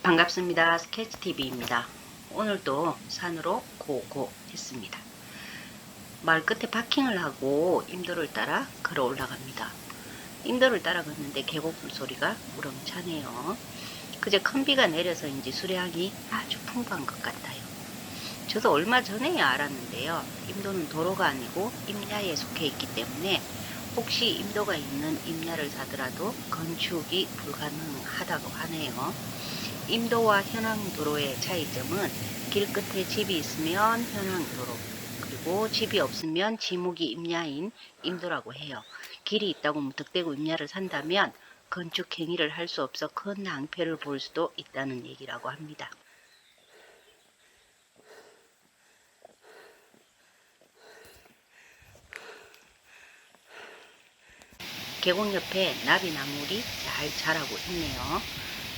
반갑습니다. 스케치TV입니다. 오늘도 산으로 고고 했습니다. 마을 끝에 파킹을 하고 임도를 따라 걸어 올라갑니다. 임도를 따라 걷는데 계곡물 소리가 우렁차네요. 그제 큰 비가 내려서인지 수량이 아주 풍부한 것 같아요. 저도 얼마 전에야 알았는데요. 임도는 도로가 아니고 임야에 속해 있기 때문에 혹시 임도가 있는 임야를 사더라도 건축이 불가능하다고 하네요. 임도와 현황도로의 차이점은 길 끝에 집이 있으면 현황도로, 그리고 집이 없으면 지목이 임야인 임도라고 해요. 길이 있다고 무턱대고 임야를 산다면 건축 행위를 할 수 없어 큰 낭패를 볼 수도 있다는 얘기라고 합니다. 계곡 옆에 나비나물이 잘 자라고 있네요.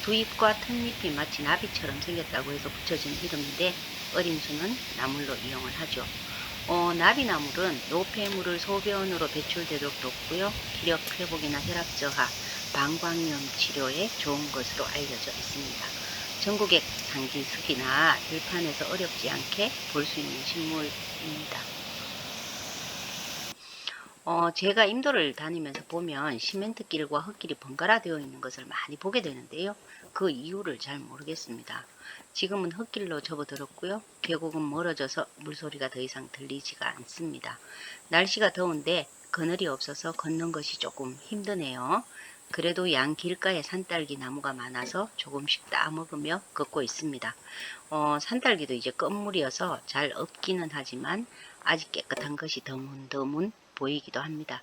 두 잎과 튼잎이 마치 나비처럼 생겼다고 해서 붙여진 이름인데 어린 수는 나물로 이용을 하죠. 나비나물은 노폐물을 소변으로 배출되도록 돕고요. 기력 회복이나 혈압 저하, 방광염 치료에 좋은 것으로 알려져 있습니다. 전국의 상지 숲이나 들판에서 어렵지 않게 볼 수 있는 식물입니다. 제가 임도를 다니면서 보면 시멘트길과 흙길이 번갈아 되어 있는 것을 많이 보게 되는데요. 그 이유를 잘 모르겠습니다. 지금은 흙길로 접어들었고요. 계곡은 멀어져서 물소리가 더 이상 들리지가 않습니다. 날씨가 더운데 그늘이 없어서 걷는 것이 조금 힘드네요. 그래도 양 길가에 산딸기 나무가 많아서 조금씩 따먹으며 걷고 있습니다. 산딸기도 이제 끝물이어서 잘 없기는 하지만 아직 깨끗한 것이 드문드문 보이기도 합니다.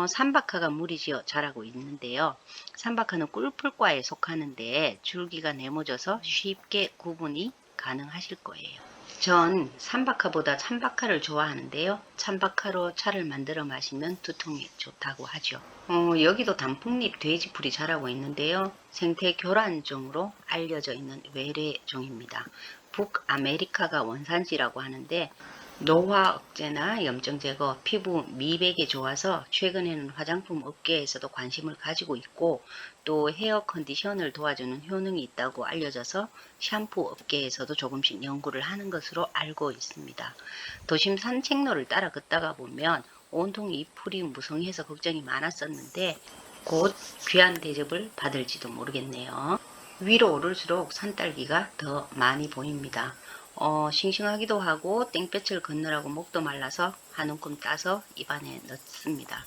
삼박하가 무리지어 자라고 있는데요. 삼박하는 꿀풀과에 속하는데 줄기가 네모져서 쉽게 구분이 가능하실 거예요. 전 삼박하보다 참박하를 좋아하는데요. 참박하로 차를 만들어 마시면 두통에 좋다고 하죠. 여기도 단풍잎 돼지풀이 자라고 있는데요. 생태 교란종으로 알려져 있는 외래종입니다. 북아메리카가 원산지라고 하는데 노화 억제나 염증 제거, 피부 미백에 좋아서 최근에는 화장품 업계에서도 관심을 가지고 있고 또 헤어 컨디션을 도와주는 효능이 있다고 알려져서 샴푸 업계에서도 조금씩 연구를 하는 것으로 알고 있습니다. 도심 산책로를 따라 걷다가 보면 온통 이 풀이 무성해서 걱정이 많았었는데 곧 귀한 대접을 받을지도 모르겠네요. 위로 오를수록 산딸기가 더 많이 보입니다. 싱싱하기도 하고 땡볕을 걷느라고 목도 말라서 한 움큼 따서 입안에 넣습니다.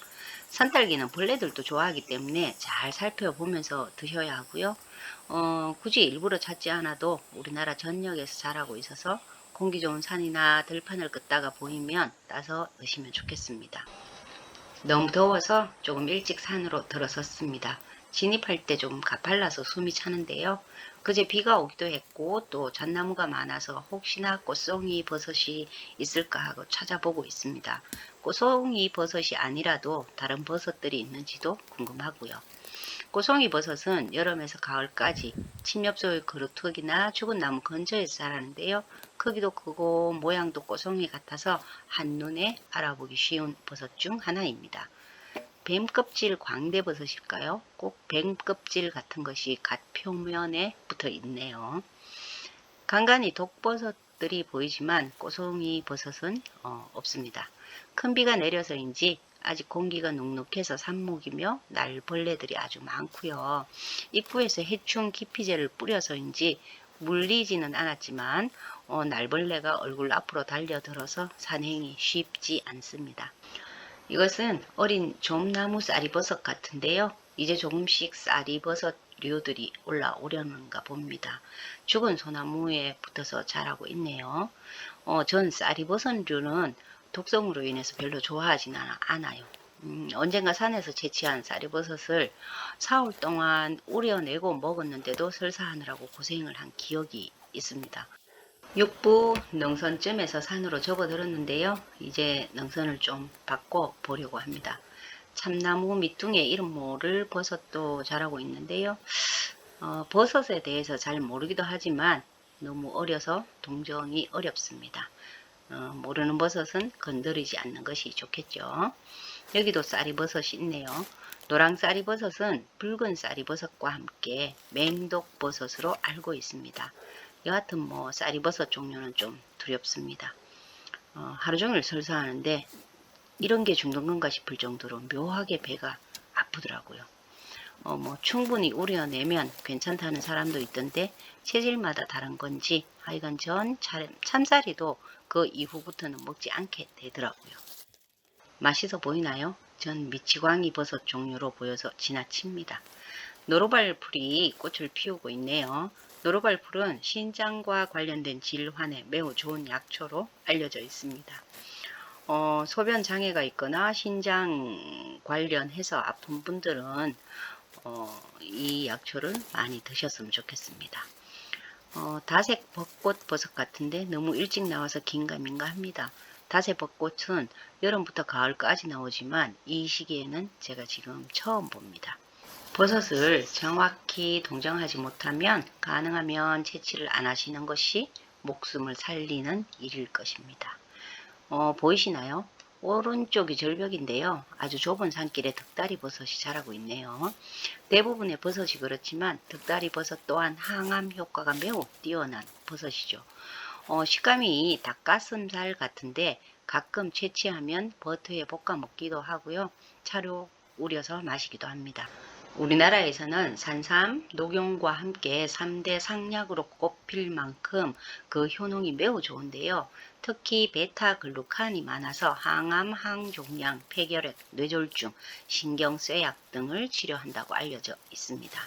산딸기는 벌레들도 좋아하기 때문에 잘 살펴보면서 드셔야 하고요. 굳이 일부러 찾지 않아도 우리나라 전역에서 자라고 있어서 공기 좋은 산이나 들판을 걷다가 보이면 따서 드시면 좋겠습니다. 너무 더워서 조금 일찍 산으로 들어섰습니다. 진입할 때 조금 가팔라서 숨이 차는데요. 그제 비가 오기도 했고 또 잣나무가 많아서 혹시나 꽃송이 버섯이 있을까 하고 찾아보고 있습니다. 꽃송이 버섯이 아니라도 다른 버섯들이 있는지도 궁금하고요. 꽃송이 버섯은 여름에서 가을까지 침엽소의 그루터기나 죽은 나무 근처에서 자라는데요. 크기도 크고 모양도 꽃송이 같아서 한눈에 알아보기 쉬운 버섯 중 하나입니다. 뱀껍질 광대버섯일까요? 꼭 뱀껍질 같은 것이 갓 표면에 붙어 있네요. 간간히 독버섯들이 보이지만 꽃송이 버섯은 없습니다. 큰 비가 내려서인지 아직 공기가 눅눅해서 삽목이며 날벌레들이 아주 많고요. 입구에서 해충 기피제를 뿌려서인지 물리지는 않았지만 날벌레가 얼굴 앞으로 달려들어서 산행이 쉽지 않습니다. 이것은 어린 좀나무 쌀이버섯 같은데요. 이제 조금씩 쌀이버섯류들이 올라오려는가 봅니다. 죽은 소나무에 붙어서 자라고 있네요. 전 쌀이버섯류는 독성으로 인해서 별로 좋아하지는 않아요. 언젠가 산에서 채취한 쌀이버섯을 4월 동안 우려내고 먹었는데도 설사하느라고 고생을 한 기억이 있습니다. 육부 능선쯤에서 산으로 접어들었는데요. 이제 능선을 좀 바꿔 보려고 합니다. 참나무 밑둥에 이름 모를 버섯도 자라고 있는데요. 버섯에 대해서 잘 모르기도 하지만 너무 어려서 동정이 어렵습니다. 모르는 버섯은 건드리지 않는 것이 좋겠죠. 여기도 쌀이버섯이 있네요. 노랑 쌀이버섯은 붉은 쌀이버섯과 함께 맹독버섯으로 알고 있습니다. 여하튼 뭐 쌀이버섯 종류는 좀 두렵습니다. 하루 종일 설사하는데 이런 게 죽는 건가 싶을 정도로 묘하게 배가 아프더라고요. 뭐 충분히 우려내면 괜찮다는 사람도 있던데 체질마다 다른 건지 하여간 전 참쌀이도 그 이후부터는 먹지 않게 되더라고요. 맛있어 보이나요? 전 미치광이 버섯 종류로 보여서 지나칩니다. 노루발풀이 꽃을 피우고 있네요. 노루발풀은 신장과 관련된 질환에 매우 좋은 약초로 알려져 있습니다. 소변 장애가 있거나 신장 관련해서 아픈 분들은 이 약초를 많이 드셨으면 좋겠습니다. 다색 벚꽃 버섯 같은데 너무 일찍 나와서 긴가민가 합니다. 다색 벚꽃은 여름부터 가을까지 나오지만 이 시기에는 제가 지금 처음 봅니다. 버섯을 정확히 동정하지 못하면 가능하면 채취를 안 하시는 것이 목숨을 살리는 일일 것입니다. 보이시나요? 오른쪽이 절벽인데요. 아주 좁은 산길에 득다리 버섯이 자라고 있네요. 대부분의 버섯이 그렇지만 득다리 버섯 또한 항암 효과가 매우 뛰어난 버섯이죠. 식감이 닭가슴살 같은데 가끔 채취하면 버터에 볶아 먹기도 하고요. 차로 우려서 마시기도 합니다. 우리나라에서는 산삼, 녹용과 함께 3대 상약으로 꼽힐 만큼 그 효능이 매우 좋은데요. 특히 베타글루칸이 많아서 항암, 항종양, 폐결핵, 뇌졸중, 신경쇠약 등을 치료한다고 알려져 있습니다.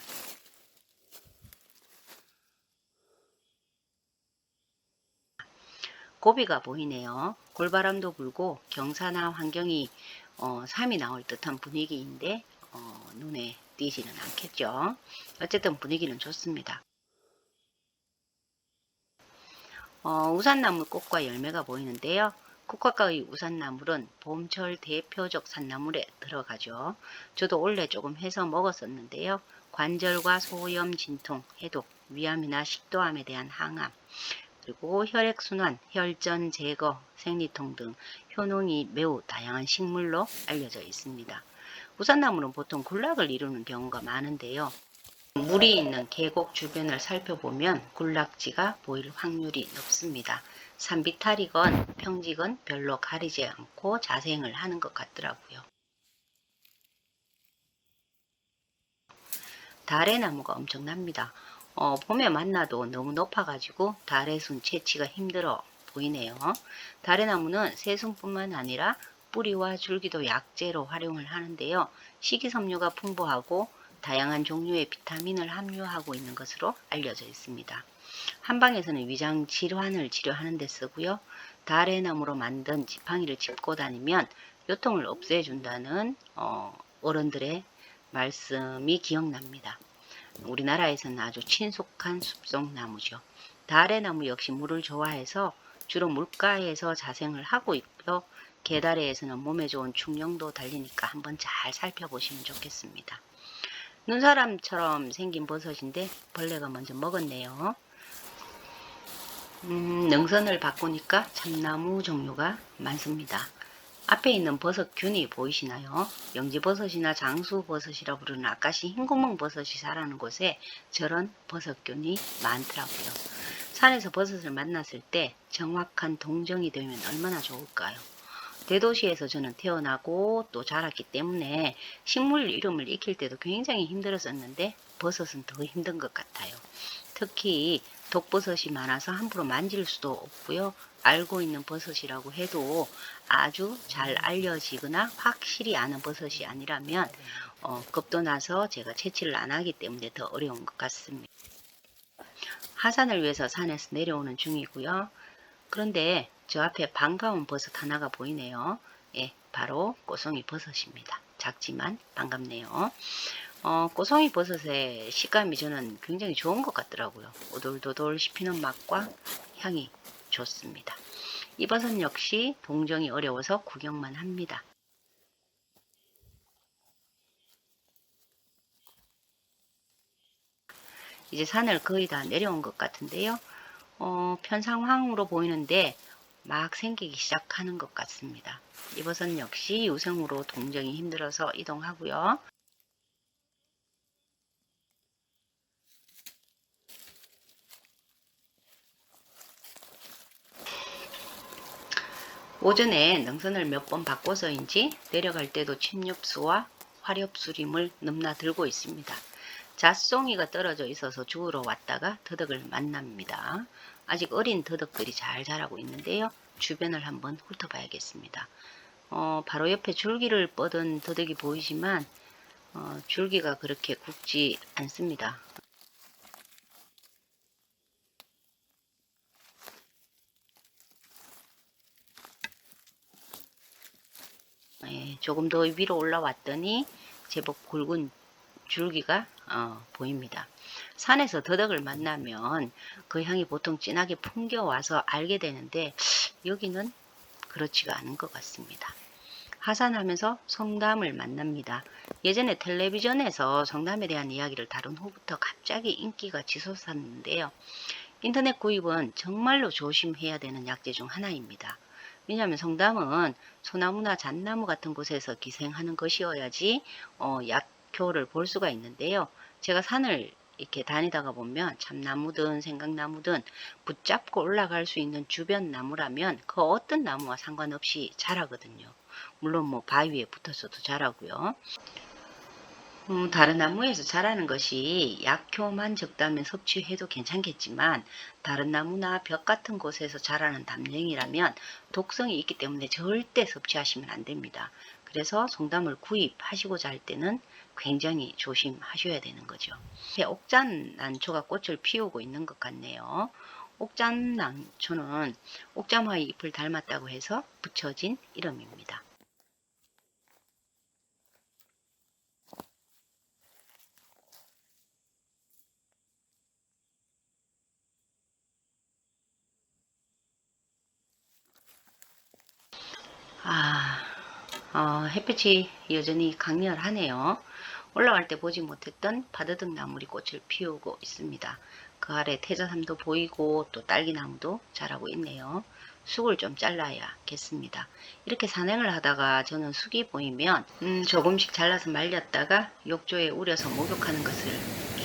고비가 보이네요. 골바람도 불고 경사나 환경이 삶이 나올 듯한 분위기인데 눈에 띄지는 않겠죠. 어쨌든 분위기는 좋습니다. 우산나물 꽃과 열매가 보이는데요. 국화과의 우산나물은 봄철 대표적 산나물에 들어가죠. 저도 원래 조금 해서 먹었었는데요. 관절과 소염, 진통, 해독, 위암이나 식도암에 대한 항암, 그리고 혈액순환, 혈전 제거, 생리통 등 효능이 매우 다양한 식물로 알려져 있습니다. 우산나물은 보통 군락을 이루는 경우가 많은데요. 물이 있는 계곡 주변을 살펴보면 군락지가 보일 확률이 높습니다. 산비탈이건 평지건 별로 가리지 않고 자생을 하는 것 같더라고요. 다래나무가 엄청납니다. 봄에 만나도 너무 높아가지고 다래순 채취가 힘들어 보이네요. 다래나무는 새순뿐만 아니라 뿌리와 줄기도 약재로 활용을 하는데요. 식이섬유가 풍부하고 다양한 종류의 비타민을 함유하고 있는 것으로 알려져 있습니다. 한방에서는 위장 질환을 치료하는 데 쓰고요. 다래나무로 만든 지팡이를 짚고 다니면 요통을 없애준다는 어른들의 말씀이 기억납니다. 우리나라에서는 아주 친숙한 숲속나무죠. 다래나무 역시 물을 좋아해서 주로 물가에서 자생을 하고 있고요. 개다래에서는 몸에 좋은 충령도 달리니까 한번 잘 살펴보시면 좋겠습니다. 눈사람처럼 생긴 버섯인데 벌레가 먼저 먹었네요. 능선을 바꾸니까 참나무 종류가 많습니다. 앞에 있는 버섯균이 보이시나요? 영지버섯이나 장수버섯이라 부르는 아까시 흰구멍 버섯이 자라는 곳에 저런 버섯균이 많더라고요. 산에서 버섯을 만났을 때 정확한 동정이 되면 얼마나 좋을까요? 대도시에서 저는 태어나고 또 자랐기 때문에 식물 이름을 익힐 때도 굉장히 힘들었었는데 버섯은 더 힘든 것 같아요. 특히 독버섯이 많아서 함부로 만질 수도 없고요. 알고 있는 버섯이라고 해도 아주 잘 알려지거나 확실히 아는 버섯이 아니라면 겁도 나서 제가 채취를 안 하기 때문에 더 어려운 것 같습니다. 하산을 위해서 산에서 내려오는 중이고요. 그런데 저 앞에 반가운 버섯 하나가 보이네요. 예, 바로 꼬송이 버섯입니다. 작지만 반갑네요. 꼬송이 버섯의 식감이 저는 굉장히 좋은 것 같더라고요. 오돌도돌 씹히는 맛과 향이 좋습니다. 이 버섯 역시 동정이 어려워서 구경만 합니다. 이제 산을 거의 다 내려온 것 같은데요. 편상황으로 보이는데 막 생기기 시작하는 것 같습니다. 이 버섯 역시 유성으로 동정이 힘들어서 이동하고요. 오전에 능선을 몇 번 바꿔서인지 내려갈 때도 침엽수와 화렵수림을 넘나 들고 있습니다. 잣송이가 떨어져 있어서 주우러 왔다가 더덕을 만납니다. 아직 어린 더덕들이 잘 자라고 있는데요. 주변을 한번 훑어봐야겠습니다. 바로 옆에 줄기를 뻗은 더덕이 보이지만 줄기가 그렇게 굵지 않습니다. 조금 더 위로 올라왔더니 제법 굵은 줄기가 보입니다. 산에서 더덕을 만나면 그 향이 보통 진하게 풍겨와서 알게 되는데 여기는 그렇지가 않은 것 같습니다. 하산하면서 성담을 만납니다. 예전에 텔레비전에서 성담에 대한 이야기를 다룬 후부터 갑자기 인기가 치솟았는데요. 인터넷 구입은 정말로 조심해야 되는 약재 중 하나입니다. 왜냐하면 성담은 소나무나 잣나무 같은 곳에서 기생하는 것이어야지 약효를 볼 수가 있는데요. 제가 산을 이렇게 다니다가 보면 참나무든 생강나무든 붙잡고 올라갈 수 있는 주변 나무라면 그 어떤 나무와 상관없이 자라거든요. 물론 뭐 바위 위에 붙어서도 자라고요. 다른 나무에서 자라는 것이 약효만 적다면 섭취해도 괜찮겠지만 다른 나무나 벽 같은 곳에서 자라는 담냉이라면 독성이 있기 때문에 절대 섭취하시면 안 됩니다. 그래서 송담을 구입하시고자 할 때는 굉장히 조심하셔야 되는 거죠. 옥잠난초가 꽃을 피우고 있는 것 같네요. 옥잠난초는 옥잠화의 잎을 닮았다고 해서 붙여진 이름입니다. 햇빛이 여전히 강렬하네요. 올라갈 때 보지 못했던 바드등 나물이 꽃을 피우고 있습니다. 그 아래 태자삼도 보이고 또 딸기나무도 자라고 있네요. 쑥을 좀 잘라야겠습니다. 이렇게 산행을 하다가 저는 쑥이 보이면 조금씩 잘라서 말렸다가 욕조에 우려서 목욕하는 것을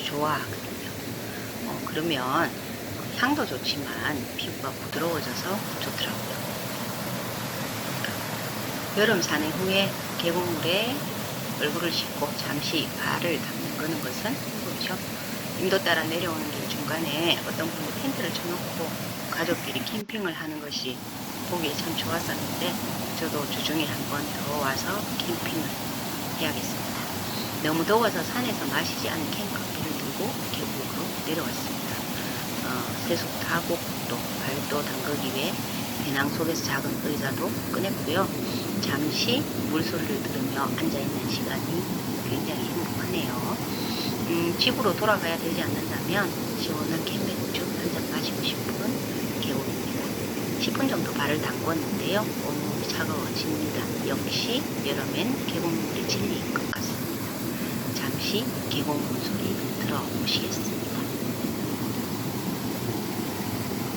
좋아하거든요. 그러면 향도 좋지만 피부가 부드러워져서 좋더라고요. 여름 산행 후에 계곡물에 얼굴을 씻고 잠시 발을 담는 거는 것은 그렇죠. 인도 따라 내려오는 길 중간에 어떤 분이 텐트를 쳐놓고 가족끼리 캠핑을 하는 것이 보기에 참 좋았었는데 저도 주중에 한번 더 와서 캠핑을 해야겠습니다. 너무 더워서 산에서 마시지 않은 캔커피를 들고 계곡으로 내려왔습니다. 세수도 하고 또 발도 담그기 위해 배낭 속에서 작은 의자도 꺼냈고요. 잠시 물소리를 들으며 앉아있는 시간이 굉장히 행복하네요. 집으로 돌아가야 되지 않는다면 시원한 캔맥주 한잔 마시고 싶은 계곡입니다. 10분 정도 발을 담궜는데요. 온몸이 차가워집니다. 역시 여름엔 계곡물이 진리인 것 같습니다. 잠시 계곡물 소리 들어보시겠습니다.